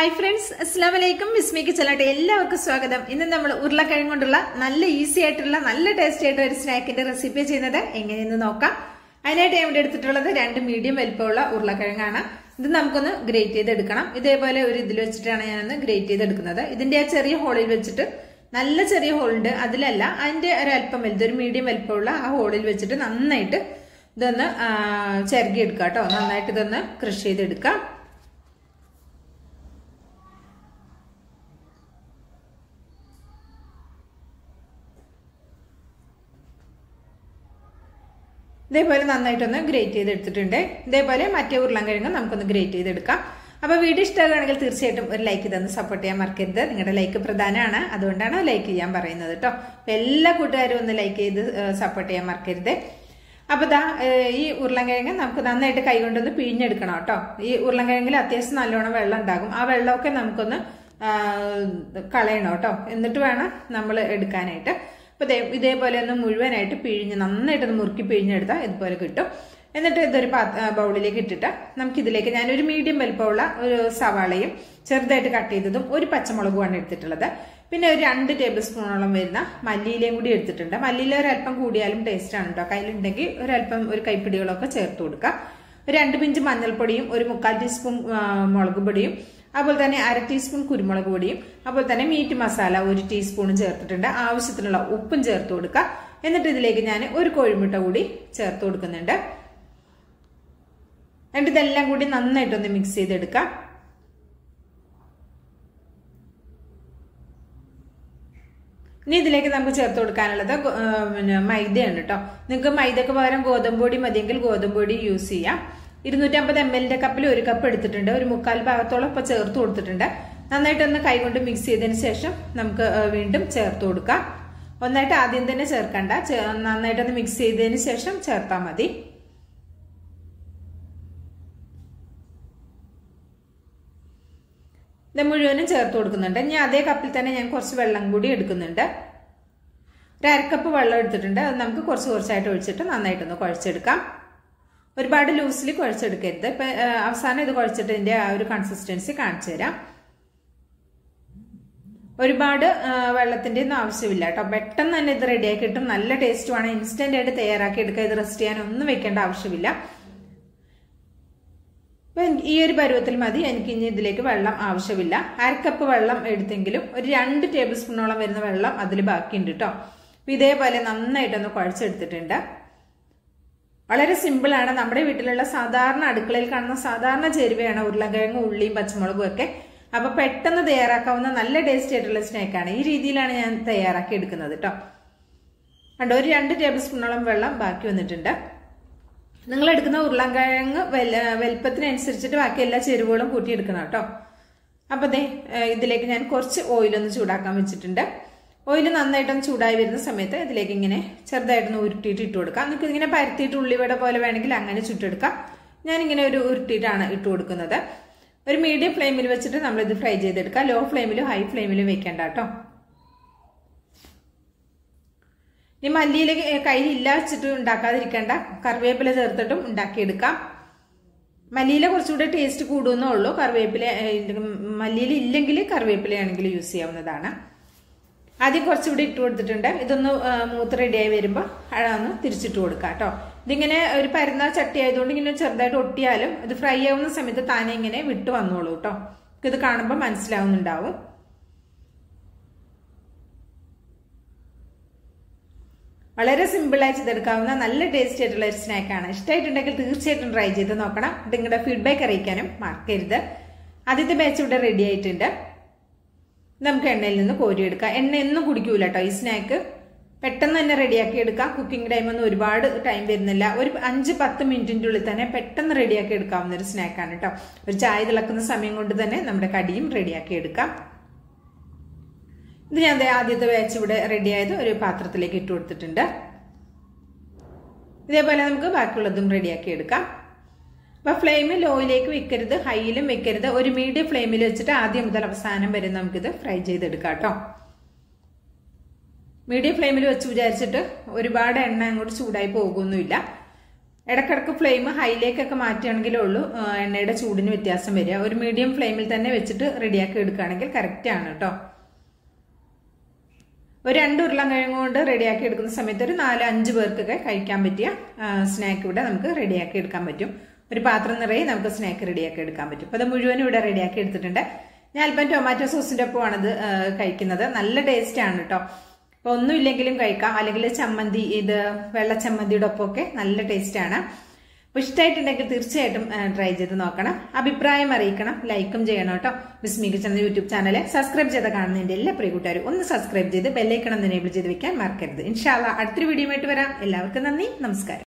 Hi friends, അസ്സലാമു അലൈക്കും. വിസ്മി കിച്ചണിലോട്ട് എല്ലാവർക്കും സ്വാഗതം. ഇന്ന് നമ്മൾ ഉരുളക്കിഴങ്ങ് കൊണ്ടുള്ള നല്ല ഈസി ആയിട്ടുള്ള നല്ല ടേസ്റ്റി ആയിട്ടുള്ള ഒരു സ്നാക്കിന്റെ റെസിപ്പി ചെയ്യുന്നത് എങ്ങനെയെന്ന് നോക്കാം. അതിനായിട്ട് ഞാൻ ഇവിടെ എടുത്തിട്ടുള്ളത് 2 മീഡിയം വലിപ്പമുള്ള ഉരുളക്കിഴങ്ങാണ്. ഇത് നമുക്കൊന്ന് ഗ്രേറ്റ് ചെയ്തെടുക്കണം. ഇതേപോലെ ഒരു ഇതിൽ വെച്ചിട്ടാണ് ഞാനൊന്ന് ഗ്രേറ്റ് ചെയ്തെടുക്കുന്നത്. ഇതിന്റെ ആ ചെറിയ ഹോളിൽ വെച്ചിട്ട്, നല്ല ചെറിയ ഹോളുണ്ട്, അതിലല്ല, അതിന്റെ ഒരല്പം വലുത്, ഒരു മീഡിയം വലിപ്പമുള്ള ആ ഹോളിൽ വെച്ചിട്ട് നന്നായിട്ട് ഇതൊന്ന് ചിരകി എടുക്കുക കേട്ടോ. നന്നായിട്ട് ഇതൊന്ന് ക്രഷ് ചെയ്തെടുക്കാം. ഇതേപോലെ നന്നായിട്ടൊന്ന് ഗ്രേറ്റ് ചെയ്തെടുത്തിട്ടുണ്ട്. ഇതേപോലെ മറ്റേ ഉരുളക്കിഴങ്ങ് നമുക്കൊന്ന് ഗ്രേറ്റ് ചെയ്തെടുക്കാം. അപ്പോൾ വീഡിയോ ഇഷ്ടമാണെങ്കിൽ തീർച്ചയായിട്ടും ഒരു ലൈക്ക് തന്ന് സപ്പോർട്ട് ചെയ്യാൻ മറക്കരുത്. നിങ്ങളുടെ ലൈക്ക് പ്രധാനമാണ്, അതുകൊണ്ടാണ് ലൈക്ക് ചെയ്യാൻ പറയുന്നത് കേട്ടോ. അപ്പോൾ എല്ലാ കൂട്ടുകാരും ഒന്ന് ലൈക്ക് ചെയ്ത് സപ്പോർട്ട് ചെയ്യാൻ മറക്കരുത്. അപ്പോൾ ദാ ഈ ഉരുളക്കിഴങ്ങ് നമുക്ക് നന്നായിട്ട് കൈകൊണ്ടൊന്ന് പിഴിഞ്ഞെടുക്കണം കേട്ടോ. ഈ ഉരുളക്കിഴങ്ങിൽ അത്യാവശ്യം നല്ലോണം വെള്ളം ഉണ്ടാകും. ആ വെള്ളമൊക്കെ നമുക്കൊന്ന് കളയണം കേട്ടോ. എന്നിട്ട് വേണം നമ്മൾ എടുക്കാനായിട്ട്. അപ്പോൾ ഇതേപോലെ ഒന്ന് മുഴുവനായിട്ട് പിഴിഞ്ഞ് നന്നായിട്ടൊന്ന് മുറുക്കി പിഴിഞ്ഞെടുത്താൽ ഇതുപോലെ കിട്ടും. എന്നിട്ട് ഇതൊരു ബൗളിലേക്ക് ഇട്ടിട്ട് നമുക്കിതിലേക്ക് ഞാനൊരു മീഡിയം വലിപ്പമുള്ള ഒരു സവാളയും ചെറുതായിട്ട് കട്ട് ചെയ്തതും ഒരു പച്ചമുളകുമാണ് എടുത്തിട്ടുള്ളത്. പിന്നെ ഒരു 2 ടേബിൾ സ്പൂണോളം വരുന്ന മല്ലിയിലയും കൂടി എടുത്തിട്ടുണ്ട്. മല്ലിയില ഒരല്പം കൂടിയാലും ടേസ്റ്റ് ആണ് കേട്ടോ. കയ്യിലുണ്ടെങ്കിൽ ഒരല്പം ഒരു കൈപ്പിടികളൊക്കെ ചേർത്ത് കൊടുക്കുക. ഒരു 2 പിഞ്ച് മഞ്ഞൾപ്പൊടിയും ഒരു 1/4 ടീസ്പൂൺ മുളക് പൊടിയും അതുപോലെ തന്നെ 1/2 ടീസ്പൂൺ കുരുമുളക് പൊടിയും അതുപോലെ തന്നെ മീറ്റ് മസാല 1 ടീസ്പൂണും ചേർത്തിട്ടുണ്ട്. ആവശ്യത്തിനുള്ള ഉപ്പും ചേർത്ത് കൊടുക്കുക. എന്നിട്ട് ഇതിലേക്ക് ഞാൻ ഒരു കോഴിമുട്ട കൂടി ചേർത്ത് കൊടുക്കുന്നുണ്ട്. എന്നിട്ട് ഇതെല്ലാം കൂടി നന്നായിട്ടൊന്ന് മിക്സ് ചെയ്തെടുക്കാം. ഇനി ഇതിലേക്ക് നമുക്ക് ചേർത്ത് കൊടുക്കാനുള്ളത് മൈദയാണ് കേട്ടോ. നിങ്ങൾക്ക് മൈദക്ക് പകരം ഗോതമ്പ് പൊടി മതിയെങ്കിൽ ഗോതമ്പ് പൊടി യൂസ് ചെയ്യാം. 250 ml കപ്പിൽ 1 കപ്പ് എടുത്തിട്ടുണ്ട്. ഒരു 1/4 ഭാഗത്തോളം ഇപ്പൊ ചേർത്ത് കൊടുത്തിട്ടുണ്ട്. നന്നായിട്ടൊന്ന് കൈകൊണ്ട് മിക്സ് ചെയ്തതിന് ശേഷം നമുക്ക് വീണ്ടും ചേർത്ത് കൊടുക്കാം. ഒന്നായിട്ട് ആദ്യം തന്നെ ചേർക്കണ്ട, നന്നായിട്ടൊന്ന് മിക്സ് ചെയ്തതിന് ശേഷം ചേർത്താൽ മതി. ഇത് മുഴുവനും ചേർത്ത് കൊടുക്കുന്നുണ്ട്. ഇനി അതേ കപ്പിൽ തന്നെ ഞാൻ കുറച്ച് വെള്ളം കൂടി എടുക്കുന്നുണ്ട്. ഒരു 1/2 കപ്പ് വെള്ളം എടുത്തിട്ടുണ്ട്. അത് നമുക്ക് കുറച്ചായിട്ട് ഒഴിച്ചിട്ട് നന്നായിട്ടൊന്ന് കുഴച്ചെടുക്കാം. ഒരുപാട് ലൂസിൽ കുഴച്ചെടുക്കരുത്. ഇപ്പൊ അവസാനം ഇത് കുഴച്ചിട്ട് ഇതിന്റെ ആ ഒരു കൺസിസ്റ്റൻസി കാണിച്ചു തരാം. ഒരുപാട് വെള്ളത്തിന്റെ ഒന്നും ആവശ്യമില്ല കേട്ടോ. പെട്ടെന്ന് തന്നെ ഇത് റെഡിയാക്കി കിട്ടും. നല്ല ടേസ്റ്റുമാണ്. ഇൻസ്റ്റന്റ് ആയിട്ട് തയ്യാറാക്കി എടുക്കുക. ഇത് റെസ്റ്റ് ചെയ്യാൻ ഒന്നും വെക്കേണ്ട ആവശ്യമില്ല. ഇപ്പൊ ഈ ഒരു പരുവത്തിൽ മതി. എനിക്ക് ഇനി ഇതിലേക്ക് വെള്ളം ആവശ്യമില്ല. 1/2 കപ്പ് വെള്ളം എടുത്തെങ്കിലും ഒരു 2 ടേബിൾ സ്പൂണോളം വരുന്ന വെള്ളം അതിൽ ബാക്കിയുണ്ട് കേട്ടോ. അപ്പൊ ഇതേപോലെ നന്നായിട്ടൊന്ന് കുഴച്ചെടുത്തിട്ടുണ്ട്. വളരെ സിമ്പിൾ ആണ്. നമ്മുടെ വീട്ടിലുള്ള സാധാരണ അടുക്കളയിൽ കാണുന്ന സാധാരണ ചേരുവയാണ് ഉരുളക്കിഴങ്ങും ഉള്ളിയും പച്ചമുളകും ഒക്കെ. അപ്പൊ പെട്ടെന്ന് തയ്യാറാക്കാവുന്ന നല്ല ടേസ്റ്റി ആയിട്ടുള്ള സ്നാക്കാണ്. ഈ രീതിയിലാണ് ഞാൻ തയ്യാറാക്കി എടുക്കുന്നത് കേട്ടോ. കണ്ടോ, ഒരു 2 ടേബിൾ സ്പൂണോളം വെള്ളം ബാക്കി വന്നിട്ടുണ്ട്. നിങ്ങൾ എടുക്കുന്ന ഉരുളക്കിഴങ്ങ് വലുപ്പത്തിനനുസരിച്ചിട്ട് ബാക്കി എല്ലാ ചേരുവകളും കൂട്ടിയെടുക്കണം കേട്ടോ. അപ്പൊ ഇതിലേക്ക് ഞാൻ കുറച്ച് ഓയിലൊന്ന് ചൂടാക്കാൻ വെച്ചിട്ടുണ്ട്. ഓയിൽ നന്നായിട്ടൊന്ന് ചൂടായി വരുന്ന സമയത്ത് ഇതിലേക്ക് ഇങ്ങനെ ചെറുതായിട്ടൊന്ന് ഉരുട്ടിയിട്ട് ഇട്ട് കൊടുക്കാം. നിങ്ങൾക്ക് ഇങ്ങനെ പരത്തിയിട്ട് ഉള്ളിവട പോലെ വേണമെങ്കിൽ അങ്ങനെ ചുട്ടെടുക്കാം. ഞാനിങ്ങനെ ഒരു ഉരുട്ടിയിട്ടാണ് ഇട്ട് കൊടുക്കുന്നത്. ഒരു മീഡിയം ഫ്ലെയിമിൽ വെച്ചിട്ട് നമ്മളിത് ഫ്രൈ ചെയ്തെടുക്കാം. ലോ ഫ്ലെയിമിലും ഹൈ ഫ്ലെയിമിലും വെക്കേണ്ട കേട്ടോ. ഇനി മല്ലിയിലേക്ക് കയ്യിലില്ല വെച്ചിട്ട് ഉണ്ടാക്കാതിരിക്കേണ്ട, കറിവേപ്പില ചേർത്തിട്ടും ഉണ്ടാക്കിയെടുക്കാം. മല്ലിയില കുറച്ചുകൂടെ ടേസ്റ്റ് കൂടുന്നേ ഉള്ളൂ. കറിവേപ്പില മല്ലിയില ഇല്ലെങ്കിൽ കറിവേപ്പിലയാണെങ്കിൽ യൂസ് ചെയ്യാവുന്നതാണ്. ആദ്യം കുറച്ചുകൂടി ഇട്ട് കൊടുത്തിട്ടുണ്ട്. ഇതൊന്ന് മൂത്ത് റെഡിയായി വരുമ്പോൾ ഒന്ന് തിരിച്ചിട്ട് കൊടുക്കാം കേട്ടോ. ഇതിങ്ങനെ ഒരു പരന്ന ചട്ടി ആയതുകൊണ്ട് ഇങ്ങനെ ചെറുതായിട്ട് ഒട്ടിയാലും ഇത് ഫ്രൈ ആവുന്ന സമയത്ത് താനെ ഇങ്ങനെ വിട്ട് വന്നോളൂ കേട്ടോ. ഇത് കാണുമ്പോൾ മനസ്സിലാവുന്നുണ്ടാവും. വളരെ സിമ്പിളായി ചെയ്തെടുക്കാവുന്ന നല്ല ടേസ്റ്റി ആയിട്ടുള്ള ഒരു സ്നാക്കാണ്. ഇഷ്ടമായിട്ടുണ്ടെങ്കിൽ തീർച്ചയായിട്ടും ട്രൈ ചെയ്ത് നോക്കണം. നിങ്ങളുടെ ഫീഡ്ബാക്ക് അറിയിക്കാനും മറക്കരുത്. ആദ്യത്തെ ബാച്ച് ഇവിടെ റെഡി ആയിട്ടുണ്ട്. നമുക്ക് എണ്ണയിൽ നിന്ന് കോരിയെടുക്കാം. എണ്ണ ഒന്നും കുടിക്കൂല കേട്ടോ. ഈ സ്നാക്ക് പെട്ടെന്ന് തന്നെ റെഡിയാക്കി എടുക്കാം. കുക്കിംഗ് ടൈമൊന്നും ഒരുപാട് ടൈം വരുന്നില്ല. ഒരു 5-10 മിനിറ്റിൻ്റെ ഉള്ളിൽ തന്നെ പെട്ടെന്ന് റെഡിയാക്കി എടുക്കാവുന്ന ഒരു സ്നാക്കാണ് കേട്ടോ. ഒരു ചായ തിളക്കുന്ന സമയം കൊണ്ട് തന്നെ നമ്മുടെ കടിയും റെഡിയാക്കി എടുക്കാം. ഇത് ഞാൻ ആദ്യത്തെ ബാച്ച് ഇവിടെ റെഡി ആയത് ഒരു പാത്രത്തിലേക്ക് ഇട്ട് കൊടുത്തിട്ടുണ്ട്. ഇതേപോലെ നമുക്ക് ബാക്കിയുള്ളതും റെഡിയാക്കി എടുക്കാം. അപ്പൊ ഫ്ലെയിം ലോയിലേക്ക് വെക്കരുത്, ഹൈയിലും വെക്കരുത്. ഒരു മീഡിയം ഫ്ലെയിമിൽ വെച്ചിട്ട് ആദ്യം മുതൽ അവസാനം വരെ നമുക്കിത് ഫ്രൈ ചെയ്തെടുക്കാം കേട്ടോ. മീഡിയം ഫ്ലെയിമിൽ വെച്ച് വിചാരിച്ചിട്ട് ഒരുപാട് എണ്ണ അങ്ങോട്ട് ചൂടായി പോകുന്നില്ല. ഇടക്കിടക്ക് ഫ്ലെയിം ഹൈയിലേക്കൊക്കെ മാറ്റുകയാണെങ്കിലേ ഉള്ളൂ എണ്ണയുടെ ചൂടിന് വ്യത്യാസം വരിക. ഒരു മീഡിയം ഫ്ലെയിമിൽ തന്നെ വെച്ചിട്ട് റെഡിയാക്കി എടുക്കുകയാണെങ്കിൽ കറക്റ്റ് ആണ് കേട്ടോ. ഒരു 2 ഉരുളൻകിഴങ്ങ് കൊണ്ട് റെഡിയാക്കി എടുക്കുന്ന സമയത്ത് ഒരു 4-5 പേർക്കൊക്കെ കഴിക്കാൻ പറ്റിയ സ്നാക്ക് ഇവിടെ നമുക്ക് റെഡിയാക്കി എടുക്കാൻ പറ്റും. ഒരു പാത്രം നിറയെ നമുക്ക് സ്നാക്ക് റെഡിയാക്കി എടുക്കാൻ പറ്റും. അപ്പോൾ അത് മുഴുവനും ഇവിടെ റെഡിയാക്കി എടുത്തിട്ടുണ്ട്. ഞാൻ അല്പം ടൊമാറ്റോ സോസിന്റെ ഒപ്പമാണിത് കഴിക്കുന്നത്. നല്ല ടേസ്റ്റ് ആണ് കേട്ടോ. അപ്പോൾ ഒന്നുമില്ലെങ്കിലും കഴിക്കാം, അല്ലെങ്കിൽ ചമ്മന്തി, ഇത് വെള്ള ചമ്മന്തിയുടെ ഒപ്പമൊക്കെ നല്ല ടേസ്റ്റ് ആണ്. അപ്പോൾ ഇഷ്ടമായിട്ടുണ്ടെങ്കിൽ തീർച്ചയായിട്ടും ട്രൈ ചെയ്ത് നോക്കണം. അഭിപ്രായം അറിയിക്കണം, ലൈക്കും ചെയ്യണം കേട്ടോ. ബിസ്മി കിച്ചൺ യൂട്യൂബ് ചാനൽ സബ്സ്ക്രൈബ് ചെയ്ത് കാണുന്നതിന്റെ എല്ലാ പ്രിയ കൂട്ടുകാരും ഒന്ന് സബ്സ്ക്രൈബ് ചെയ്ത് ബെല്ലൈക്കൺ ഒന്ന് എനേബിൾ ചെയ്ത് വെക്കാൻ മറക്കരുത്. ഇൻഷാ അല്ലാഹ് അടുത്തൊരു വീഡിയോ ആയിട്ട് വരാം. എല്ലാവർക്കും നന്ദി, നമസ്കാരം.